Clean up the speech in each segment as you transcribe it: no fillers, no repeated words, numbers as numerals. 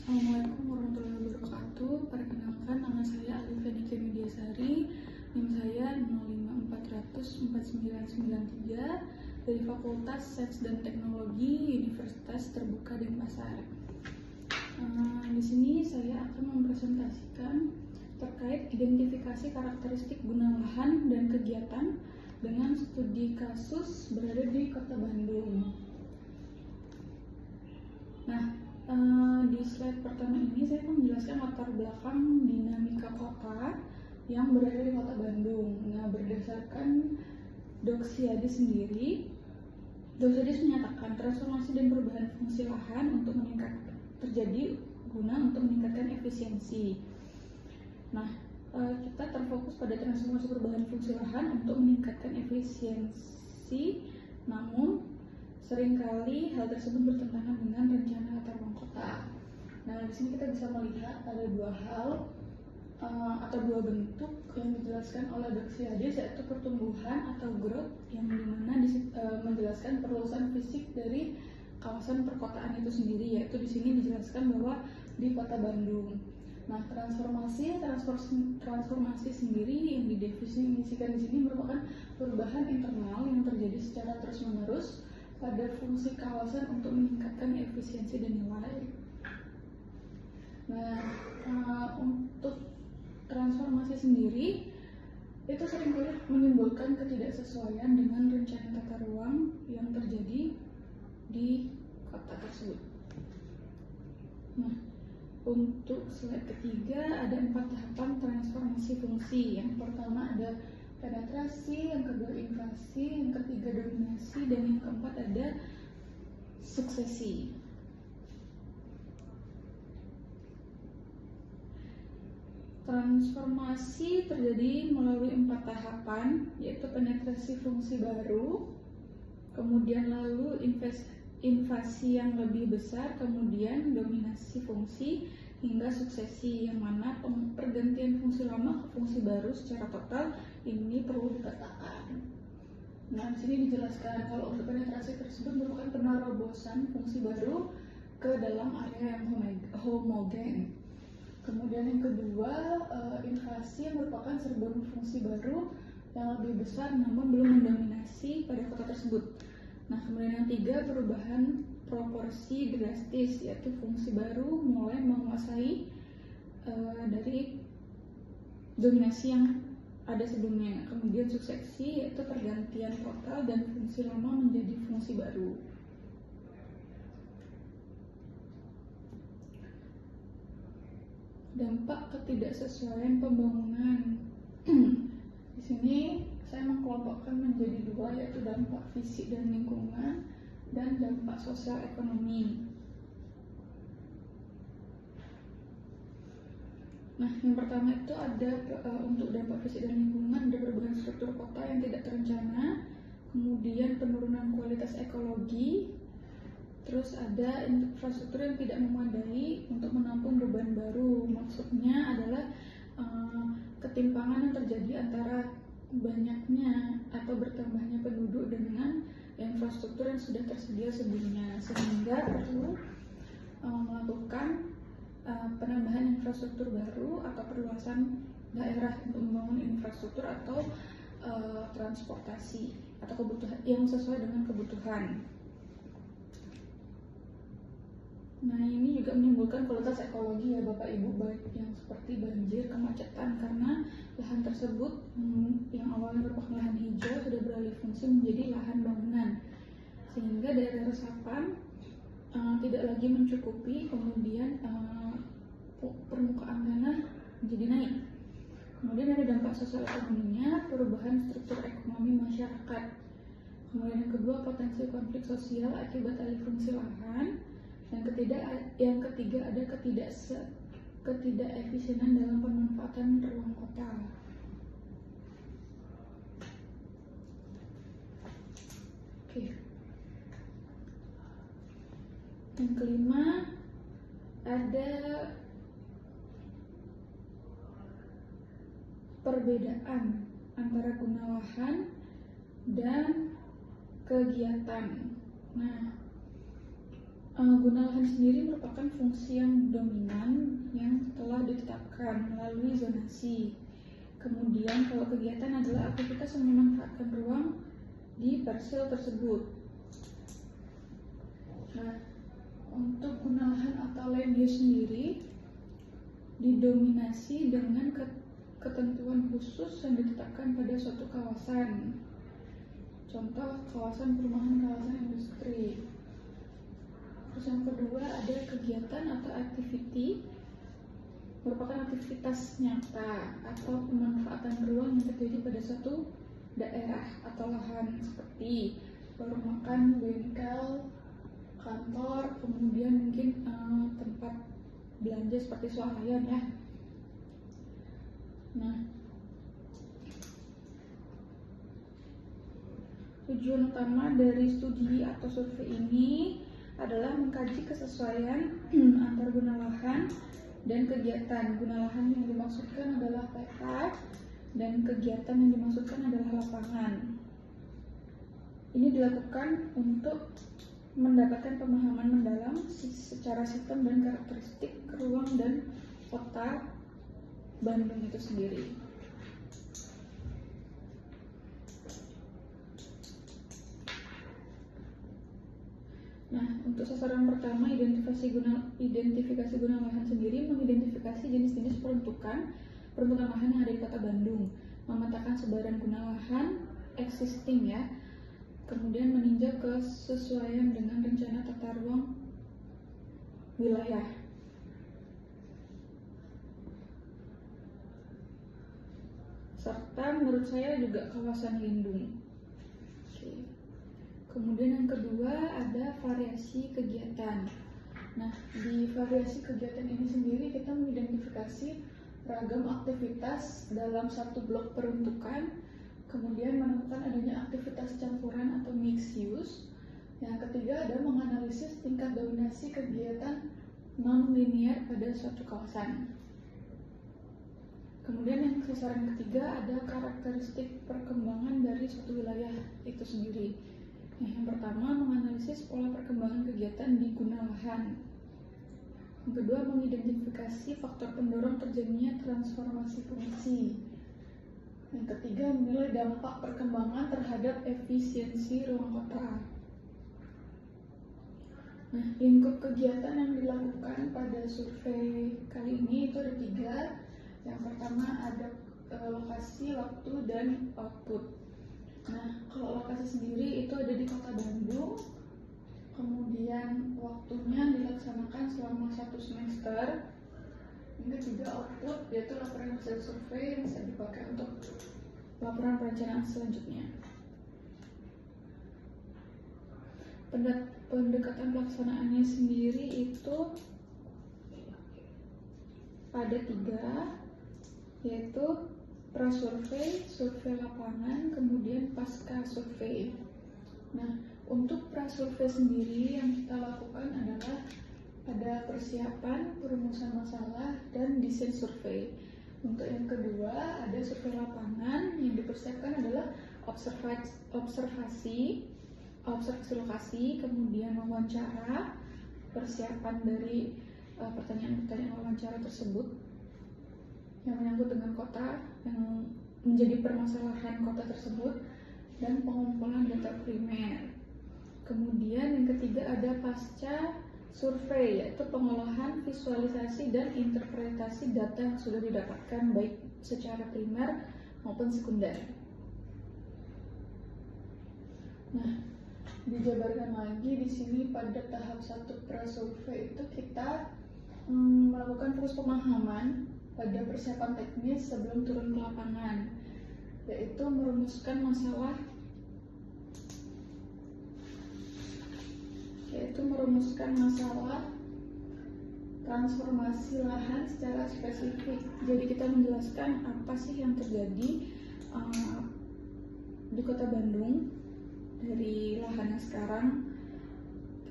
Assalamualaikum warahmatullahi wabarakatuh. Perkenalkan, nama saya Alif Nike Mediasari. NIM saya 054004993 dari Fakultas Sains dan Teknologi Universitas Terbuka Denpasar. Di sini saya akan mempresentasikan terkait identifikasi karakteristik guna lahan dan kegiatan dengan studi kasus berada di Kota Bandung. Nah, di slide pertama ini saya akan menjelaskan latar belakang dinamika kota yang berada di Kota Bandung. Nah, berdasarkan Doxiadis sendiri, Doxiadis menyatakan transformasi dan perubahan fungsi lahan terjadi guna untuk meningkatkan efisiensi. Nah, kita terfokus pada transformasi perubahan fungsi lahan untuk meningkatkan efisiensi, namun seringkali hal tersebut bertentangan dengan rencana tata ruang kota. Nah, di sini kita bisa melihat ada dua hal atau dua bentuk yang dijelaskan oleh Doxiadis, yaitu pertumbuhan atau growth, yang dimana menjelaskan perluasan fisik dari kawasan perkotaan itu sendiri, yaitu di sini dijelaskan bahwa di Kota Bandung. Nah, transformasi sendiri yang didefinisikan di sini merupakan perubahan internal yang terjadi secara terus-menerus pada fungsi kawasan untuk meningkatkan efisiensi dan nilai. Nah, untuk transformasi sendiri itu seringkali menimbulkan ketidaksesuaian dengan rencana tata ruang yang terjadi di kota tersebut. Nah, untuk slide ketiga ada 4 tahapan transformasi fungsi. Yang pertama ada penetrasi, yang kedua invasi, yang ketiga dominasi, dan yang keempat ada suksesi. Transformasi terjadi melalui 4 tahapan, yaitu penetrasi fungsi baru, kemudian lalu invasi yang lebih besar, kemudian dominasi fungsi, hingga suksesi, yang mana pergantian fungsi lama ke fungsi baru secara total ini perlu dikatakan. Nah, di sini dijelaskan kalau untuk penetrasi tersebut merupakan penerobosan fungsi baru ke dalam area yang homogen. Kemudian yang kedua, invasi yang merupakan serbuan fungsi baru yang lebih besar namun belum mendominasi pada kota tersebut. Nah, kemudian yang tiga, perubahan proporsi drastis, yaitu fungsi baru mulai menguasai dari dominasi yang ada sebelumnya. Kemudian suksesi, yaitu pergantian total dan fungsi lama menjadi fungsi baru. Dampak ketidaksesuaian pembangunan. Di sini saya mengkelompokkan menjadi dua, yaitu dampak fisik dan lingkungan dan dampak sosial ekonomi. Nah, yang pertama itu ada untuk dampak fisik dan lingkungan, ada perubahan struktur kota yang tidak terencana, kemudian penurunan kualitas ekologi, terus ada infrastruktur yang tidak memadai untuk menampung beban baru. Maksudnya adalah ketimpangan yang terjadi antara banyaknya atau bertambahnya penduduk dengan infrastruktur yang sudah tersedia sebelumnya, sehingga perlu melakukan penambahan infrastruktur baru atau perluasan daerah untuk membangun infrastruktur atau transportasi atau kebutuhan yang sesuai dengan kebutuhan. Nah, ini juga menimbulkan kualitas ekologi ya Bapak Ibu, baik yang seperti banjir, kemacetan, karena lahan tersebut yang awalnya merupakan lahan hijau sudah beralih fungsi menjadi lahan bangunan, sehingga daerah resapan tidak lagi mencukupi, kemudian permukaan tanah menjadi naik. Kemudian ada dampak sosial ekonominya, perubahan struktur ekonomi masyarakat. Kemudian yang kedua, potensi konflik sosial akibat alih fungsi lahan. Yang ketiga ada ketidakefisienan dalam pemanfaatan ruang kota. Oke. Yang kelima ada perbedaan antara guna lahan dan kegiatan. Nah, Guna lahan sendiri merupakan fungsi yang dominan yang telah ditetapkan melalui zonasi. Kemudian kalau kegiatan adalah aktivitas yang memanfaatkan ruang di parsel tersebut. Nah, untuk guna lahan atau land use sendiri didominasi dengan ketentuan khusus yang ditetapkan pada suatu kawasan. Contoh kawasan perumahan, kawasan industri. Terus yang kedua ada kegiatan atau activity, merupakan aktivitas nyata atau pemanfaatan ruang yang terjadi pada suatu daerah atau lahan seperti warung makan, bengkel, kantor, kemudian mungkin tempat belanja seperti swalayan ya. Nah, tujuan utama dari studi atau survei ini adalah mengkaji kesesuaian antar guna lahan dan kegiatan. Guna lahan yang dimaksudkan adalah peta dan kegiatan yang dimaksudkan adalah lapangan. Ini dilakukan untuk mendapatkan pemahaman mendalam secara sistem dan karakteristik ruang dan kota Bandung itu sendiri. Nah, untuk sasaran pertama, identifikasi guna lahan sendiri mengidentifikasi jenis-jenis peruntukan lahan yang ada di Kota Bandung, memetakan sebaran guna lahan existing ya, kemudian meninjau kesesuaian dengan rencana tata ruang wilayah. Serta menurut saya juga kawasan lindung. Oke. Kemudian yang kedua ada variasi kegiatan. Nah, di variasi kegiatan ini sendiri kita mengidentifikasi ragam aktivitas dalam satu blok peruntukan, kemudian menemukan adanya aktivitas campuran atau mixed use. Yang ketiga ada menganalisis tingkat dominasi kegiatan non-linear pada suatu kawasan. Kemudian yang sasaran ketiga ada karakteristik perkembangan dari suatu wilayah itu sendiri. Yang pertama, menganalisis pola perkembangan kegiatan di guna lahan. Yang kedua, mengidentifikasi faktor pendorong terjadinya transformasi fungsi. Yang ketiga, menilai dampak perkembangan terhadap efisiensi ruang kota. Nah, lingkup kegiatan yang dilakukan pada survei kali ini itu ada 3. Yang pertama ada lokasi, waktu, dan output. Nah, kalau lokasi sendiri itu ada di Kota Bandung, kemudian waktunya dilaksanakan selama 1 semester. Ini juga output, yaitu laporan hasil survei yang bisa dipakai untuk laporan perencanaan selanjutnya. Pendekatan pelaksanaannya sendiri itu ada 3, yaitu prasurvei, survei lapangan, kemudian pasca survei. Nah, untuk prasurvei sendiri yang kita lakukan adalah ada persiapan, perumusan masalah, dan desain survei. Untuk yang kedua ada survei lapangan, yang dipersiapkan adalah observasi lokasi, kemudian wawancara, persiapan dari pertanyaan-pertanyaan wawancara tersebut yang menyangkut dengan kota yang menjadi permasalahan kota tersebut, dan pengumpulan data primer. Kemudian yang ketiga ada pasca survei, yaitu pengolahan, visualisasi, dan interpretasi data yang sudah didapatkan baik secara primer maupun sekunder. Nah, dijabarkan lagi di sini pada tahap 1 prasurvei itu kita melakukan fokus pemahaman pada persiapan teknis sebelum turun ke lapangan, yaitu merumuskan masalah, transformasi lahan secara spesifik. Jadi kita menjelaskan apa sih yang terjadi di Kota Bandung dari lahan yang sekarang.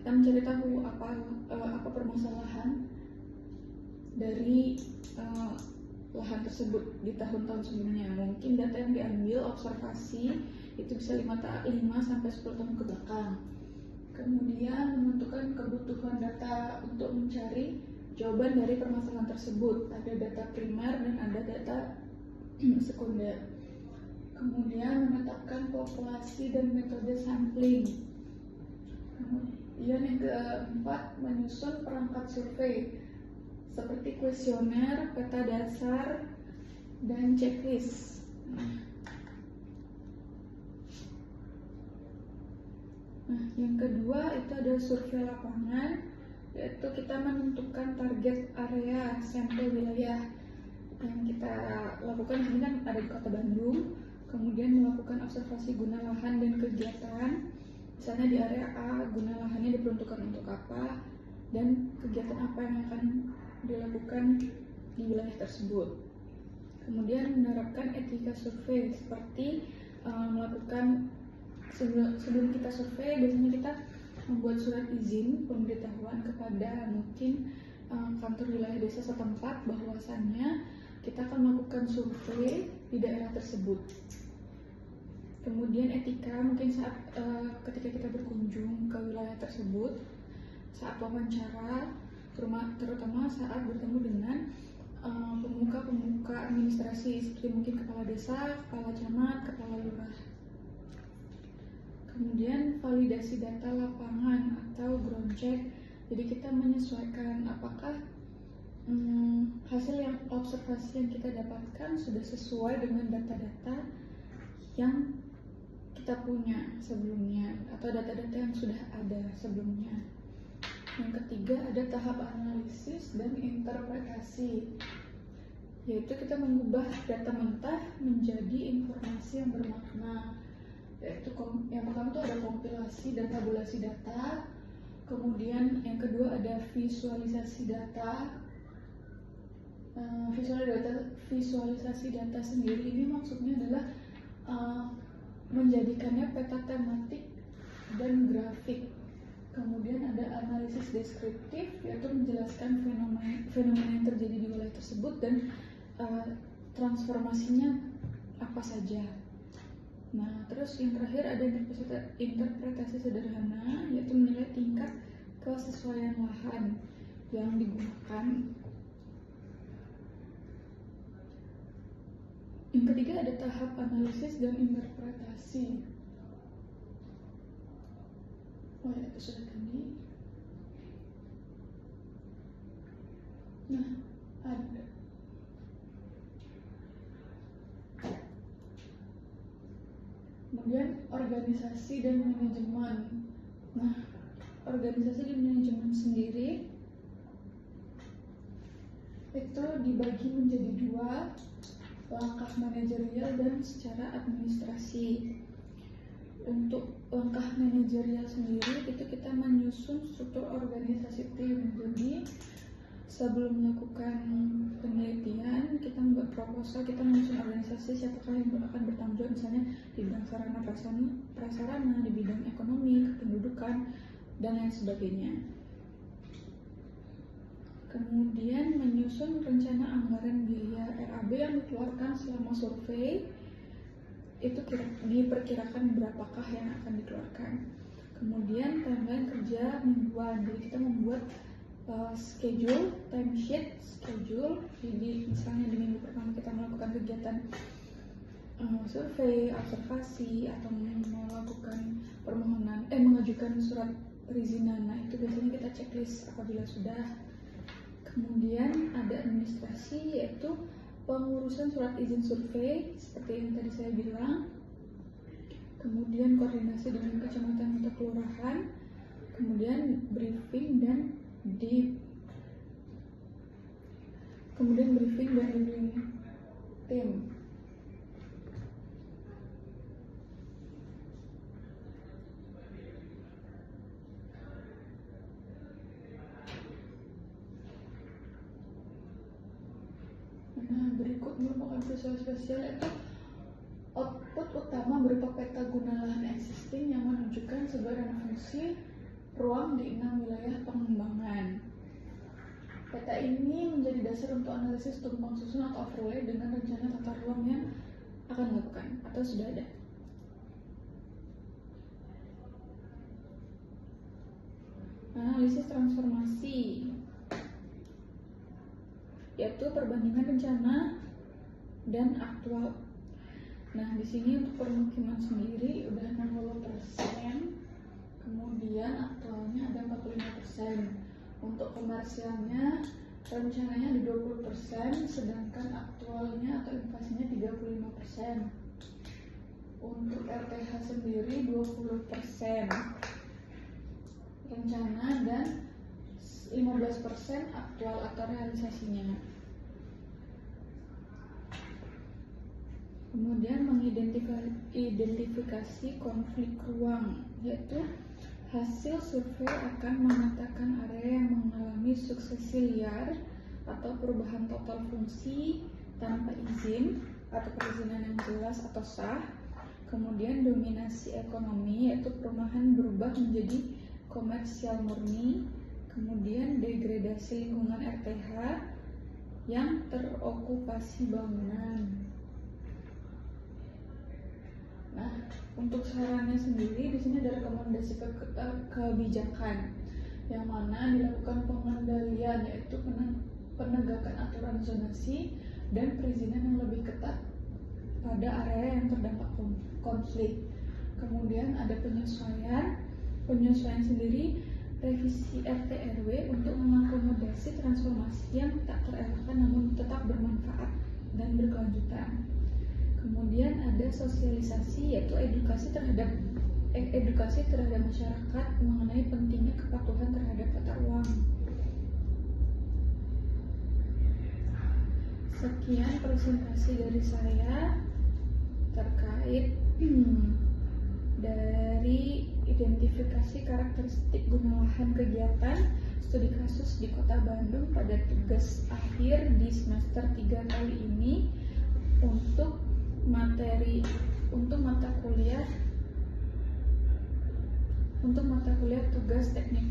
Kita mencari tahu apa permasalahan dari lahan tersebut di tahun-tahun sebelumnya. Mungkin data yang diambil observasi itu bisa 5 sampai 10 tahun ke belakang. Kemudian menentukan kebutuhan data untuk mencari jawaban dari permasalahan tersebut. Ada data primer dan ada data sekunder. Kemudian menetapkan populasi dan metode sampling. Kemudian yang keempat, menyusun perangkat survei seperti kuesioner, peta dasar, dan checklist. Nah, yang kedua itu ada survei lapangan, yaitu kita menentukan target area sampel wilayah yang kita lakukan. Ini kan ada di Kota Bandung, kemudian melakukan observasi guna lahan dan kegiatan. Misalnya di area A, guna lahannya diperuntukkan untuk apa dan kegiatan apa yang akan dilakukan di wilayah tersebut. Kemudian menerapkan etika survei seperti melakukan sebelum kita survei, biasanya kita membuat surat izin pemberitahuan kepada mungkin kantor wilayah desa setempat bahwasannya kita akan melakukan survei di daerah tersebut. Kemudian etika mungkin saat ketika kita berkunjung ke wilayah tersebut, saat wawancara, terutama saat bertemu dengan pemuka administrasi seperti mungkin kepala desa, kepala camat, kepala lurah. Kemudian validasi data lapangan atau ground check. Jadi kita menyesuaikan apakah hasil yang observasi yang kita dapatkan sudah sesuai dengan data-data yang kita punya sebelumnya atau data-data yang sudah ada sebelumnya. Yang ketiga ada tahap analisis dan interpretasi, yaitu kita mengubah data mentah menjadi informasi yang bermakna. Yaitu yang pertama itu ada kompilasi dan tabulasi data, kemudian yang kedua ada visualisasi data. Visualisasi data sendiri ini maksudnya adalah menjadikannya peta tematik dan grafik. Kemudian ada analisis deskriptif, yaitu menjelaskan fenomena yang terjadi di wilayah tersebut dan transformasinya apa saja. Nah, terus yang terakhir ada interpretasi sederhana, yaitu menilai tingkat kesesuaian lahan yang digunakan. Yang ketiga ada tahap analisis dan interpretasi. Oh ya, itu sudah tadi. Nah, ada kemudian organisasi dan manajemen. Nah, organisasi dan manajemen sendiri itu dibagi menjadi dua, langkah manajerial dan secara administrasi. Untuk langkah manajerial sendiri itu kita menyusun struktur organisasi tim. Jadi sebelum melakukan penelitian, kita membuat proposal, kita menyusun organisasi siapakah yang akan bertanggung jawab, misalnya di bidang sarana prasarana, di bidang ekonomi, kependudukan, dan lain sebagainya. Kemudian menyusun rencana anggaran biaya RAB yang dikeluarkan selama survei, itu diperkirakan berapakah yang akan dikeluarkan. Kemudian timeline kerja mingguan, jadi kita membuat schedule, timesheet, schedule. Jadi misalnya di minggu pertama kita melakukan kegiatan survei, observasi, atau melakukan permohonan, mengajukan surat perizinan. Nah, itu biasanya kita checklist apabila sudah. Kemudian ada administrasi, yaitu pengurusan surat izin survei seperti yang tadi saya bilang. Kemudian koordinasi dengan kecamatan atau kelurahan. Kemudian briefing dan leading tim. Nah, berikut merupakan visual spesial, yaitu output utama berupa peta guna lahan existing yang menunjukkan sebaran fungsi ruang di 6 wilayah pengembangan. Peta ini menjadi dasar untuk analisis tumpang susun atau overlay dengan rencana tata ruang yang akan dilakukan atau sudah ada. Analisis transformasi, yaitu perbandingan rencana dan aktual. Nah, di sini untuk permukiman sendiri udah 60%, kemudian aktualnya ada 45%. Untuk komersialnya rencananya di 20%, sedangkan aktualnya atau invasinya 35%. Untuk RTH sendiri 20% rencana dan 15% aktual atau realisasinya. Kemudian mengidentifikasi konflik ruang, yaitu hasil survei akan mengatakan area yang mengalami suksesi liar atau perubahan total fungsi tanpa izin atau perizinan yang jelas atau sah. Kemudian dominasi ekonomi, yaitu perumahan berubah menjadi komersial murni. Kemudian degradasi lingkungan RTH yang terokupasi bangunan. Nah, untuk sarannya sendiri di sini ada rekomendasi kebijakan yang mana dilakukan pengendalian, yaitu penegakan aturan zonasi dan perizinan yang lebih ketat pada area yang terdampak konflik. Kemudian ada penyesuaian sendiri revisi RT RW untuk mengakomodasi transformasi yang tak terelakkan namun tetap bermanfaat dan berkelanjutan. Kemudian ada sosialisasi, yaitu edukasi terhadap masyarakat mengenai pentingnya kepatuhan terhadap tata ruang. Sekian presentasi dari saya terkait dari identifikasi karakteristik guna lahan kegiatan studi kasus di Kota Bandung pada tugas akhir di semester 3 kali ini untuk mata kuliah tugas teknik